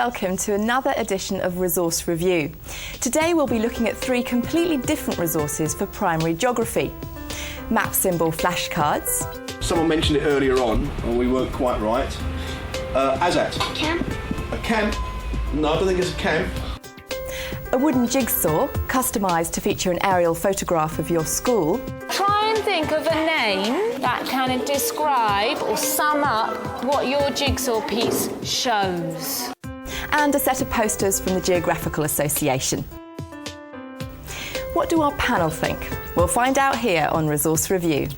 welcome to another edition of Resource Review. Today we'll be looking at three completely different resources for primary geography. Map symbol flashcards. Someone mentioned it earlier on, and we weren't quite right. ASAT. Camp. A camp? No, I don't think it's a camp. A wooden jigsaw, customised to feature an aerial photograph of your school. Try and think of a name that kind of describe or sum up what your jigsaw piece shows. And a set of posters from the Geographical Association. What do our panel think? We'll find out here on Resource Review.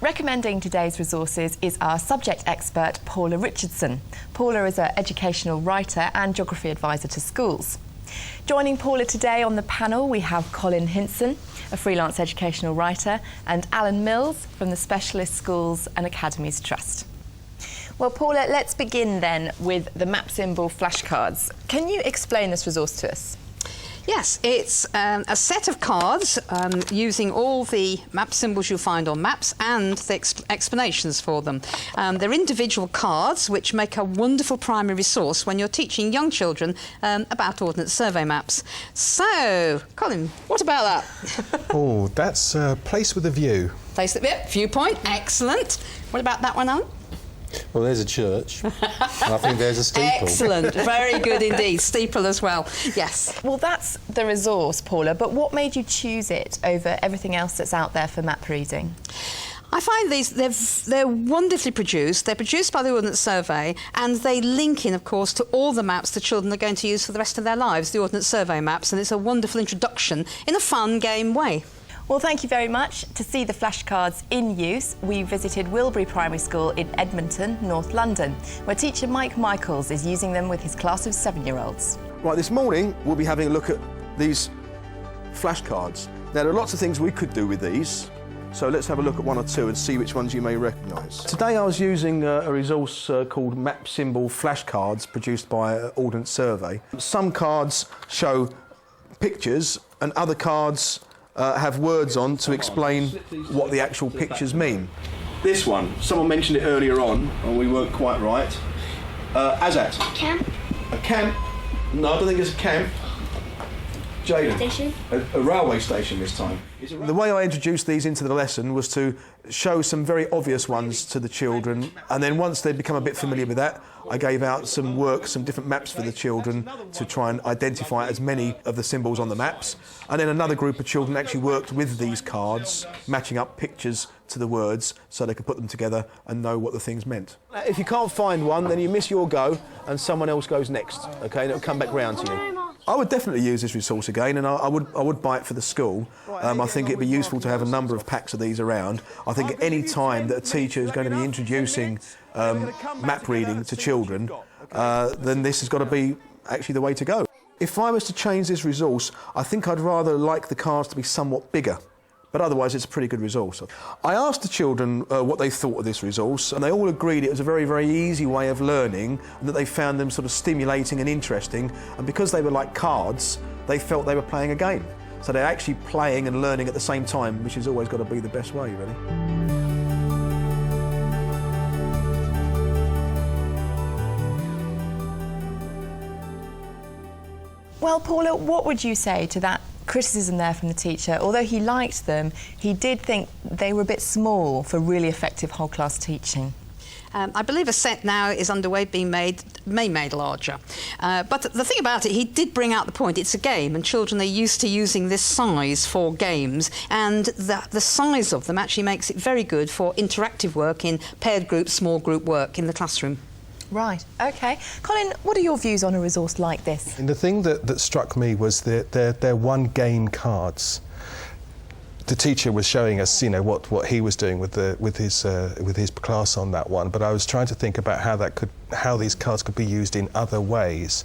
Recommending today's resources is our subject expert, Paula Richardson. Paula is an educational writer and geography advisor to schools. Joining Paula today on the panel, we have Colin Hinson, a freelance educational writer, and Alan Mills from the Specialist Schools and Academies Trust. Well, Paula, let's begin then with the map symbol flashcards. Can you explain this resource to us? Yes, it's a set of cards using all the map symbols you find on maps and the explanations for them. They're individual cards which make a wonderful primary resource when you're teaching young children about Ordnance Survey maps. So, Colin, what about that? Oh, that's a place with a view. Place with a view, viewpoint, excellent. What about that one, Alan? Well, there's a church, and I think there's a steeple. Excellent, very good indeed. Steeple as well, yes. Well, that's the resource, Paula, but what made you choose it over everything else that's out there for map reading? I find they're wonderfully produced. They're produced by the Ordnance Survey, and they link in, of course, to all the maps the children are going to use for the rest of their lives, the Ordnance Survey maps, and it's a wonderful introduction in a fun game way. Well, thank you very much. To see the flashcards in use, we visited Wilbury Primary School in Edmonton, North London, where teacher Mike Michaels is using them with his class of 7-year-olds. Right, this morning we'll be having a look at these flashcards. Now, there are lots of things we could do with these, so let's have a look at one or two and see which ones you may recognise. Today I was using a resource called Map Symbol Flashcards, produced by Ordnance Survey. Some cards show pictures and other cards have words on to explain what the actual pictures mean. This one, someone mentioned it earlier on, and we weren't quite right. ASAT. Camp. A camp? No, I don't think it's a camp. Jayden. Station. A railway station this time. The way I introduced these into the lesson was to show some very obvious ones to the children, and then once they'd become a bit familiar with that, I gave out some work, some different maps for the children to try and identify as many of the symbols on the maps. And then another group of children actually worked with these cards, matching up pictures to the words so they could put them together and know what the things meant. If you can't find one, then you miss your go and someone else goes next, OK, and it'll come back round to you. I would definitely use this resource again, and I would buy it for the school. I think it'd be useful to have a number of packs of these around. I think at any time that a teacher is going to be introducing map reading to children, then this has got to be actually the way to go. If I was to change this resource, I think I'd rather like the cards to be somewhat bigger, but otherwise it's a pretty good resource. I asked the children what they thought of this resource, and they all agreed it was a very, very easy way of learning, and that they found them sort of stimulating and interesting, and because they were like cards, they felt they were playing a game. So they're actually playing and learning at the same time, which has always got to be the best way, really. Well, Paula, what would you say to that criticism there from the teacher? Although he liked them, he did think they were a bit small for really effective whole class teaching. I believe a set now is underway being made larger. But the thing about it, he did bring out the point, it's a game, and children are used to using this size for games, and the size of them actually makes it very good for interactive work in paired group, small group work in the classroom. Right, OK. Colin, what are your views on a resource like this? And the thing that struck me was that they're one-game cards. The teacher was showing us, you know, what he was doing with his class on that one. But I was trying to think about how these cards could be used in other ways.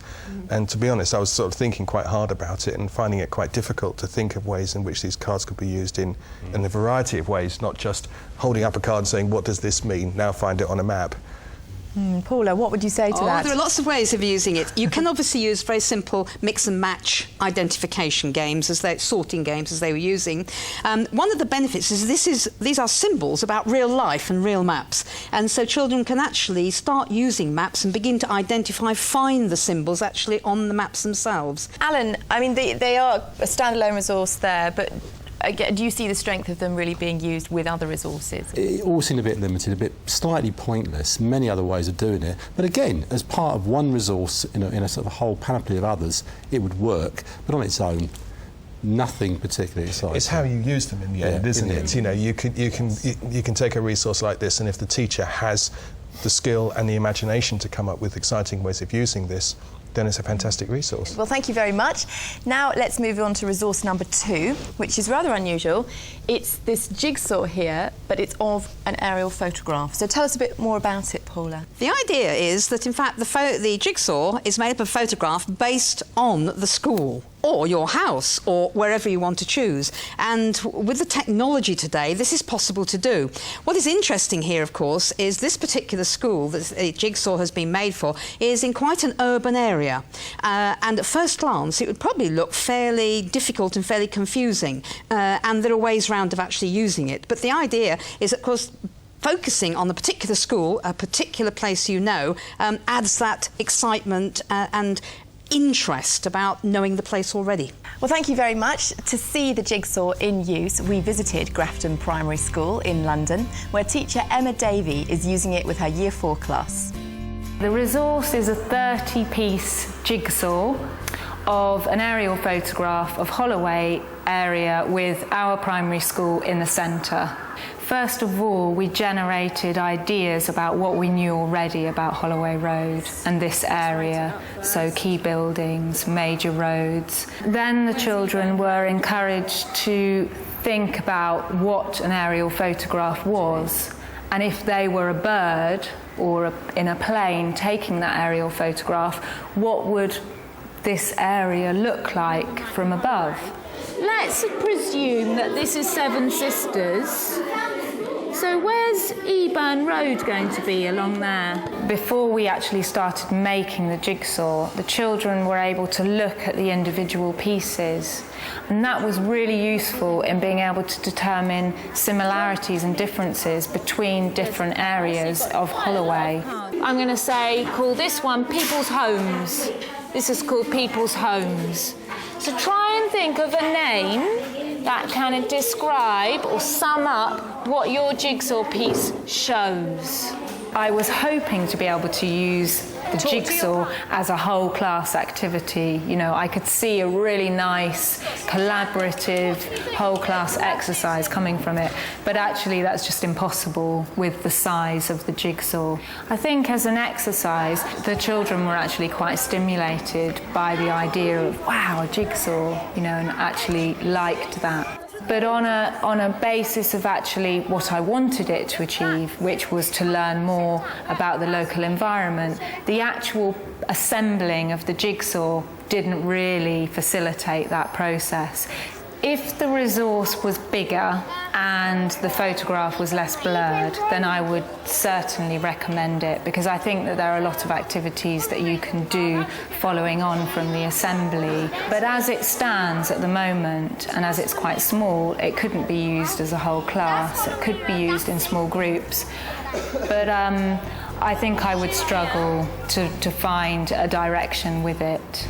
And to be honest, I was sort of thinking quite hard about it and finding it quite difficult to think of ways in which these cards could be used in a variety of ways, not just holding up a card and saying, "What does this mean? Now find it on a map." Paula, what would you say to that? There are lots of ways of using it. You can obviously use very simple mix and match identification games, sorting games as they were using. One of the benefits is these are symbols about real life and real maps, and so children can actually start using maps and begin to find the symbols actually on the maps themselves. Alan, I mean, they are a standalone resource there, but again, do you see the strength of them really being used with other resources? It all seemed a bit limited, a bit slightly pointless, many other ways of doing it. But again, as part of one resource in a sort of a whole panoply of others, it would work. But on its own, nothing particularly exciting. It's how you use them in the end, isn't it? You know, you can take a resource like this, and if the teacher has the skill and the imagination to come up with exciting ways of using this, then it's a fantastic resource. Well, thank you very much. Now let's move on to resource number 2, which is rather unusual. It's this jigsaw here, but it's of an aerial photograph. So tell us a bit more about it, Paula. The idea is that, in fact, the jigsaw is made up of a photograph based on the school or your house or wherever you want to choose. And with the technology today, this is possible to do. What is interesting here, of course, is this particular school that the jigsaw has been made for is in quite an urban area. And at first glance, it would probably look fairly difficult and fairly confusing. And there are ways around of actually using it. But the idea is, of course, focusing on a particular school, a particular place you know, adds that excitement and interest about knowing the place already. Well, thank you very much. To see the jigsaw in use, we visited Grafton Primary School in London, where teacher Emma Davey is using it with her Year 4 class. The resource is a 30-piece jigsaw of an aerial photograph of Holloway area with our primary school in the centre. First of all, we generated ideas about what we knew already about Holloway Road and this area, so key buildings, major roads. Then the children were encouraged to think about what an aerial photograph was, and if they were a bird or in a plane taking that aerial photograph, what would this area look like from above? Let's presume that this is Seven Sisters. So where's Eburn Road going to be along there? Before we actually started making the jigsaw, the children were able to look at the individual pieces, and that was really useful in being able to determine similarities and differences between different areas of Holloway. I'm going to say, call this one People's Homes. This is called People's Homes. So try and think of a name that can describe or sum up what your jigsaw piece shows. I was hoping to be able to use the jigsaw as a whole class activity. You know, I could see a really nice collaborative whole class exercise coming from it, but actually that's just impossible with the size of the jigsaw. I think as an exercise, the children were actually quite stimulated by the idea of, wow, a jigsaw, you know, and actually liked that. But on a basis of actually what I wanted it to achieve, which was to learn more about the local environment, the actual assembling of the jigsaw didn't really facilitate that process. If the resource was bigger and the photograph was less blurred, then I would certainly recommend it, because I think that there are a lot of activities that you can do following on from the assembly. But as it stands at the moment, and as it's quite small, it couldn't be used as a whole class. It could be used in small groups. But I think I would struggle to find a direction with it.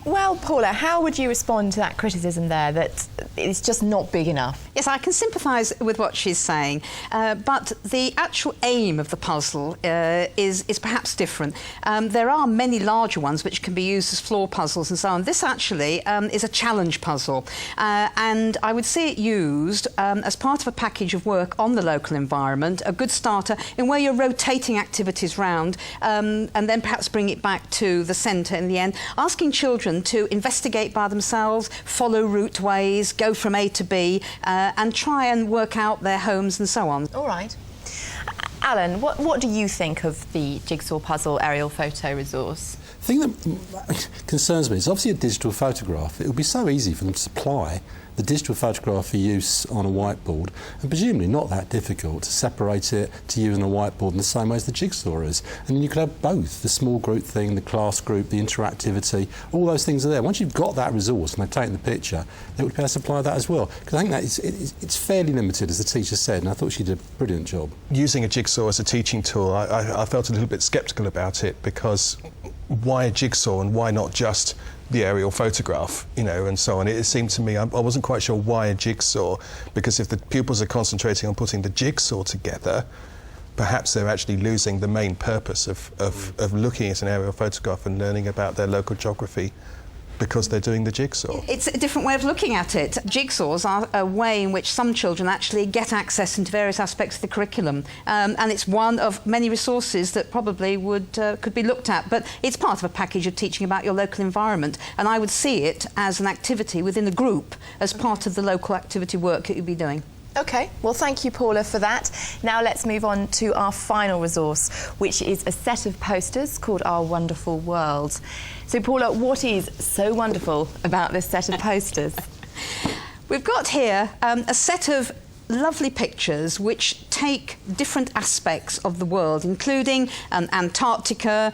Well, Paula, how would you respond to that criticism there, that it's just not big enough? Yes, I can sympathise with what she's saying, but the actual aim of the puzzle is perhaps different. There are many larger ones which can be used as floor puzzles and so on. This actually is a challenge puzzle, and I would see it used as part of a package of work on the local environment, a good starter in where you're rotating activities round, and then perhaps bring it back to the centre in the end, asking children to investigate by themselves, follow route ways, go from A to B, and try and work out their homes and so on. All right. Alan, what do you think of the jigsaw puzzle aerial photo resource? The thing that concerns me is obviously a digital photograph. It would be so easy for them to supply the digital photograph for use on a whiteboard, and presumably not that difficult to separate it to use on a whiteboard in the same way as the jigsaw is. And then you could have both, the small group thing, the class group, the interactivity, all those things are there. Once you've got that resource and they've taken the picture, they would be able to supply that as well. Because I think that it's fairly limited, as the teacher said, and I thought she did a brilliant job. Using a jigsaw as a teaching tool, I felt a little bit sceptical about it, because why a jigsaw and why not just the aerial photograph, you know, and so on. It seemed to me, I wasn't quite sure why a jigsaw, because if the pupils are concentrating on putting the jigsaw together, perhaps they're actually losing the main purpose of looking at an aerial photograph and learning about their local geography, because they're doing the jigsaw. It's a different way of looking at it. Jigsaws are a way in which some children actually get access into various aspects of the curriculum, and it's one of many resources that probably could be looked at, but it's part of a package of teaching about your local environment, and I would see it as an activity within a group as part of the local activity work that you'd be doing. OK, well thank you Paula for that. Now let's move on to our final resource, which is a set of posters called Our Wonderful World. So Paula, what is so wonderful about this set of posters? We've got here a set of lovely pictures which take different aspects of the world, including Antarctica,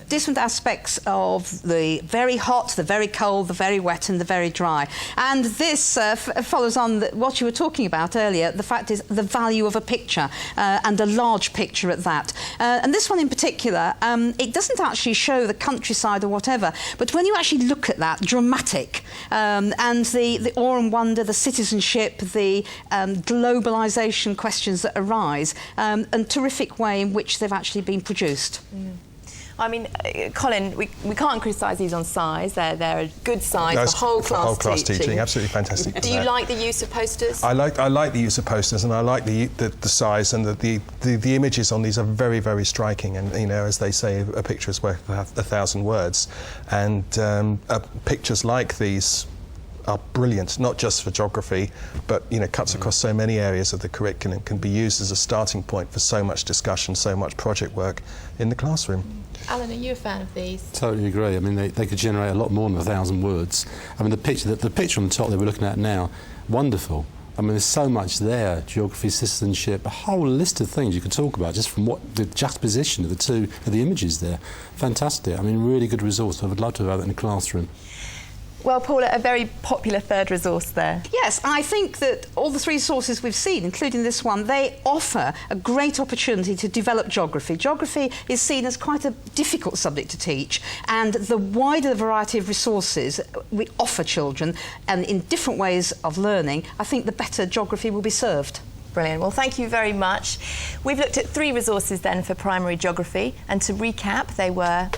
different aspects of the very hot, the very cold, the very wet and the very dry. And this follows on what you were talking about earlier. The fact is the value of a picture, and a large picture at that. And this one in particular, it doesn't actually show the countryside or whatever, but when you actually look at that, dramatic, and the awe and wonder, the citizenship, the globalisation questions that arise, and terrific way in which they've actually been produced. I mean, Colin, we can't criticise these on size. They're a good size for whole class teaching. Absolutely fantastic. Do you like the use of posters? I like the use of posters, and I like the size, and the images on these are very, very striking. And you know, as they say, a picture is worth 1,000 words. And pictures like these are brilliant, not just for geography, but you know, cuts across so many areas of the curriculum, can be used as a starting point for so much discussion, so much project work in the classroom. Alan, are you a fan of these? Totally agree. I mean, they could generate a lot more than 1,000 words. I mean, the picture on the top that we're looking at now, wonderful. I mean, there's so much there: geography, citizenship, a whole list of things you could talk about just from what the juxtaposition of the images there. Fantastic. I mean, really good resource. I would love to have that in the classroom. Well, Paula, a very popular third resource there. Yes, I think that all the three resources we've seen, including this one, they offer a great opportunity to develop geography. Geography is seen as quite a difficult subject to teach, and the wider variety of resources we offer children, and in different ways of learning, I think the better geography will be served. Brilliant. Well, thank you very much. We've looked at three resources then for primary geography, and to recap, they were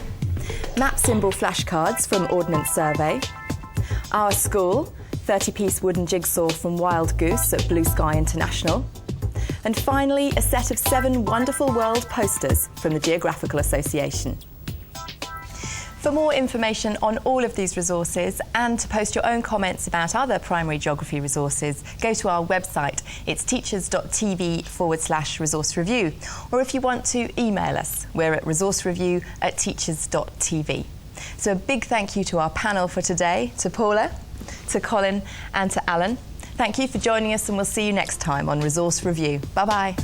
map symbol flashcards from Ordnance Survey, Our School, 30-piece wooden jigsaw from Wild Goose at Blue Sky International, and finally a set of 7 Wonderful World posters from the Geographical Association. For more information on all of these resources and to post your own comments about other primary geography resources, go to our website. It's teachers.tv/resource review. Or if you want to email us, we're at resourcereview@teachers.tv. So a big thank you to our panel for today, to Paula, to Colin and to Alan. Thank you for joining us, and we'll see you next time on Resource Review. Bye-bye.